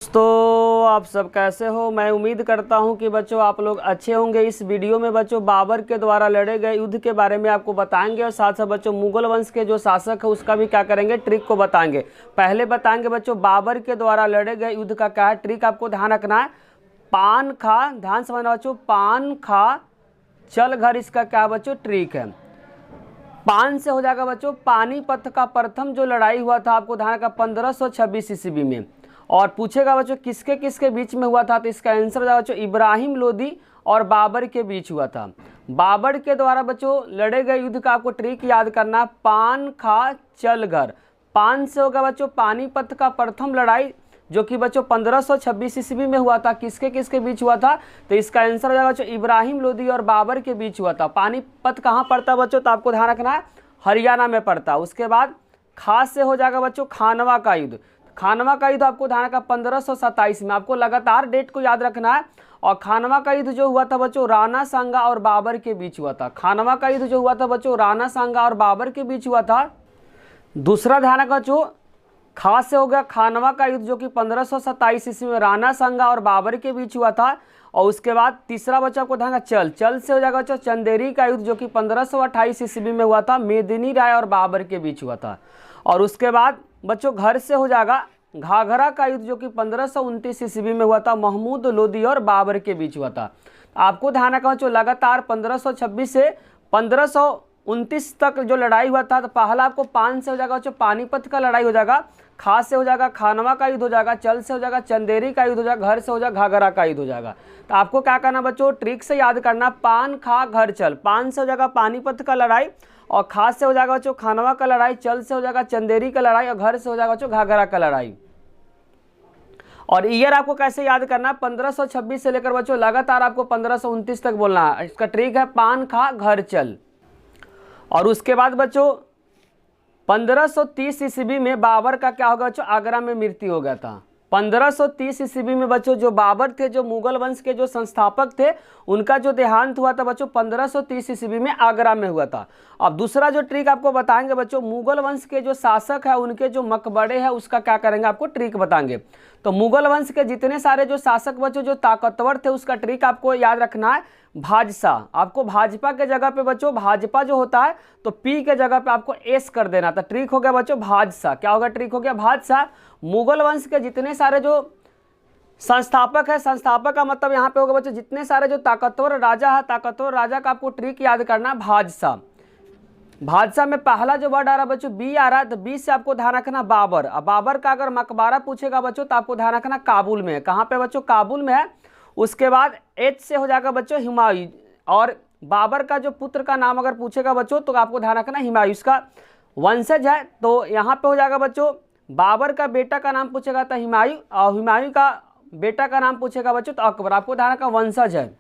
तो आप सब कैसे हो। मैं उम्मीद करता हूं कि बच्चों आप लोग अच्छे होंगे। इस वीडियो में बच्चों बाबर के द्वारा लड़े गए युद्ध के बारे में आपको बताएंगे और साथ साथ बच्चों मुगल वंश के जो शासक है उसका भी क्या करेंगे, ट्रिक को बताएंगे। पहले बताएंगे बच्चों बाबर के द्वारा लड़े गए युद्ध का क्या है ट्रिक, आपको ध्यान रखना है। पान खा, ध्यान समझना बच्चों, पान खा चल घर, इसका क्या बच्चों ट्रिक है। पान से हो जाएगा बच्चों पानीपत का प्रथम जो लड़ाई हुआ था, आपको ध्यान रखना 1526 ईस्वी में। और पूछेगा बच्चों किसके किसके बीच में हुआ था, तो इसका आंसर हो जाएगा बच्चों इब्राहिम लोदी और बाबर के बीच हुआ था। बाबर के द्वारा बच्चों लड़े गए युद्ध का आपको ट्रिक याद करना, पान खा चल घर। पान से होगा बच्चों पानीपत का प्रथम लड़ाई जो कि बच्चों 1526 ईस्वी में हुआ था। किसके किसके बीच हुआ था, तो इसका आंसर हो जाएगा बच्चों इब्राहिम लोदी और बाबर के बीच हुआ था। पानीपत कहाँ पड़ता है बच्चों, तो आपको ध्यान रखना है हरियाणा में पड़ता है। उसके बाद खास से हो जाएगा बच्चों खानवा का युद्ध। खानवा का युद्ध आपको ध्यान रखना 1527 में, आपको लगातार डेट को याद रखना है। और खानवा का युद्ध जो हुआ था बच्चों राणा सांगा और बाबर के बीच हुआ था। खानवा का युद्ध जो हुआ था बच्चों राणा सांगा और बाबर के बीच हुआ था। दूसरा ध्यान रखना बच्चों खास से हो गया खानवा का युद्ध जो कि 1527 ईस्वी में राणा सांगा और बाबर के बीच हुआ था। और उसके बाद तीसरा बच्चा आपको ध्यान चल से हो जाएगा बच्चों चंदेरी का युद्ध जो कि 1528 ईस्वी में हुआ था, मेदिनी राय और बाबर के बीच हुआ था। और उसके बाद बच्चों घर से हो जाएगा घाघरा का युद्ध जो कि 1529 ईस्वी में हुआ था, महमूद लोदी और बाबर के बीच हुआ था। आपको ध्यान रखना बच्चों लगातार 1526 से 1529 तक जो लड़ाई हुआ था, तो पहला आपको पान से हो जाएगा बच्चों पानीपत का लड़ाई हो जाएगा, खास से हो जाएगा खानवा का युद्ध हो जाएगा, चल से हो जाएगा चंदेरी का युद्ध हो जाएगा, घर से हो जाएगा घाघरा का युद्ध हो जाएगा। तो आपको क्या करना बच्चों ट्रिक से याद करना, पान खा घर चल। पान से हो जाएगा पानीपत का लड़ाई और खास से हो जाएगा बच्चों खानवा का लड़ाई, चल से हो जाएगा चंदेरी का लड़ाई और घर से हो जाएगा बच्चों घाघरा का लड़ाई। और ईयर आपको कैसे याद करना, 1526 से लेकर बच्चों लगातार आपको 1529 तक बोलना है। इसका ट्रिक है पान खा घर चल। और उसके बाद बच्चों 1530 ईस्वी में बाबर का क्या होगा बच्चों आगरा में मृत्यु हो गया था। 1530 ईस्वी में बच्चों जो बाबर थे, जो मुगल वंश के जो संस्थापक थे, उनका जो देहांत हुआ था बच्चों 1530 ईस्वी में आगरा में हुआ था। अब दूसरा जो ट्रिक आपको बताएंगे बच्चों मुगल वंश के जो शासक है उनके जो मकबरे हैं उसका क्या करेंगे आपको ट्रिक बताएंगे। तो मुगल वंश के जितने सारे जो शासक बच्चों जो ताकतवर थे उसका ट्रिक आपको याद रखना है भाजपा। आपको भाजपा के जगह पे बच्चों भाजपा जो होता है तो पी के जगह पे आपको एस कर देना था। ट्रिक हो गया बच्चों भाजपा। क्या होगा ट्रिक हो गया भाजपा। मुगल वंश के जितने सारे जो संस्थापक है, संस्थापक का मतलब यहाँ पे होगा बच्चों जितने सारे जो ताकतवर राजा है, ताकतवर राजा का आपको ट्रिक याद करना भाजपा। भाजपा में पहला जो वर्ड आ रहा है बच्चों बी आ रहा है, तो बी से आपको ध्यान रखना बाबर। अब बाबर का अगर मकबरा पूछेगा बच्चों तो आपको ध्यान रखना काबुल में है। कहाँ पे बच्चों काबुल में है। उसके बाद एच से हो जाएगा बच्चों हुमायूं। और बाबर का जो पुत्र का नाम अगर पूछेगा बच्चों तो आपको ध्यान रखना हुमायूं इसका वंशज है। तो यहाँ पे हो जाएगा बच्चों बाबर का बेटा का नाम पूछेगा तो हुमायूं, और हुमायूं का बेटा का नाम पूछेगा बच्चों तो अकबर। आपको ध्यान रखना वंशज है।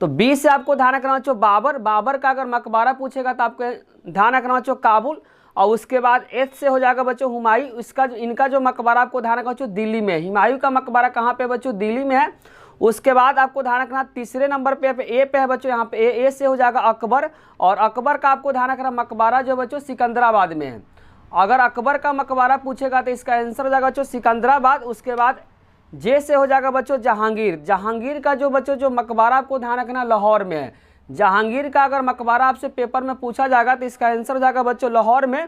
तो बी से आपको ध्यान रखना बच्चों बाबर। बाबर का अगर मकबरा पूछेगा तो आपको ध्यान रखना बच्चों काबुल। और उसके बाद एच से हो जाएगा बच्चों हुमायूं। इसका जो इनका जो मकबरा आपको ध्यान रखना बच्चों दिल्ली में। हुमायूं का मकबरा कहाँ पे बच्चों दिल्ली में है। उसके बाद आपको ध्यान रखना तीसरे नंबर पे ए पे है बच्चों, यहाँ पे ए से हो जाएगा अकबर। और अकबर का आपको ध्यान रखना मकबरा जो बच्चों सिकंदराबाद में है। अगर अकबर का मकबरा पूछेगा तो इसका आंसर हो जाएगा बच्चों सिकंदराबाद। उसके बाद जे से हो जाएगा बच्चों जहांगीर। जहांगीर का जो बच्चों जो मकबरा आपको ध्यान रखना लाहौर में है। जहांगीर का अगर मकबरा आपसे पेपर में पूछा जाएगा तो इसका आंसर हो जाएगा बच्चों लाहौर में।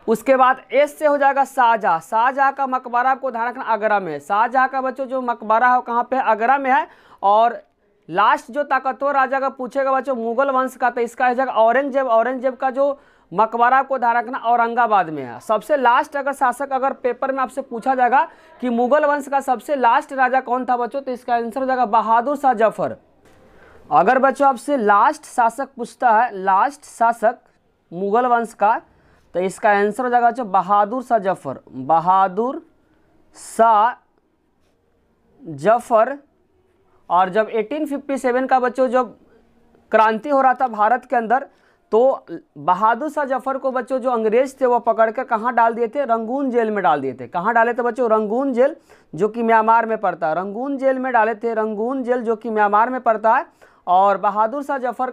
उसके बाद एस से हो जाएगा शाहजहाँ। शाहजहाँ का मकबरा आपको ध्यान रखना आगरा में है। शाहजहाँ का बच्चों जो मकबरा है कहाँ पे आगरा में है। और लास्ट जो ताकतवर राजा का पूछेगा बच्चों मुगल वंश का तो इसका हो जाएगा औरंगजेब। औरंगजेब का जो मकबरा आपको ध्यान रखना औरंगाबाद में है। सबसे लास्ट अगर शासक अगर पेपर में आपसे पूछा जाएगा कि मुगल वंश का सबसे लास्ट राजा कौन था बच्चों तो इसका आंसर हो जाएगा बहादुर शाह जफर। अगर बच्चों आपसे लास्ट शासक पूछता है, लास्ट शासक मुगल वंश का, तो इसका आंसर हो जाएगा बच्चों बहादुर शाह जफर। बहादुर शाह जफर। और जब 1857 का बच्चों जब क्रांति हो रहा था भारत के अंदर तो बहादुर शाह जफर को बच्चों जो अंग्रेज थे वो पकड़कर कहाँ डाल दिए थे, रंगून जेल में डाल दिए थे। कहाँ डाले थे बच्चों, रंगून जेल जो कि म्यांमार में पड़ता है। रंगून जेल में डाले थे, रंगून जेल जो कि म्यांमार में पड़ता है। और बहादुर शाह जफर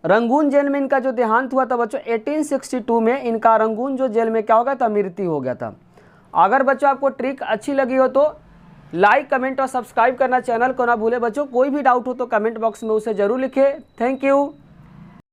रंगून जेल में इनका जो देहांत हुआ था बच्चों 1862 में, इनका रंगून जो जेल में क्या हो गया था, मृत्यु हो गया था। अगर बच्चों आपको ट्रिक अच्छी लगी हो तो लाइक, कमेंट और सब्सक्राइब करना चैनल को ना भूले बच्चों। कोई भी डाउट हो तो कमेंट बॉक्स में उसे ज़रूर लिखें। Thank you.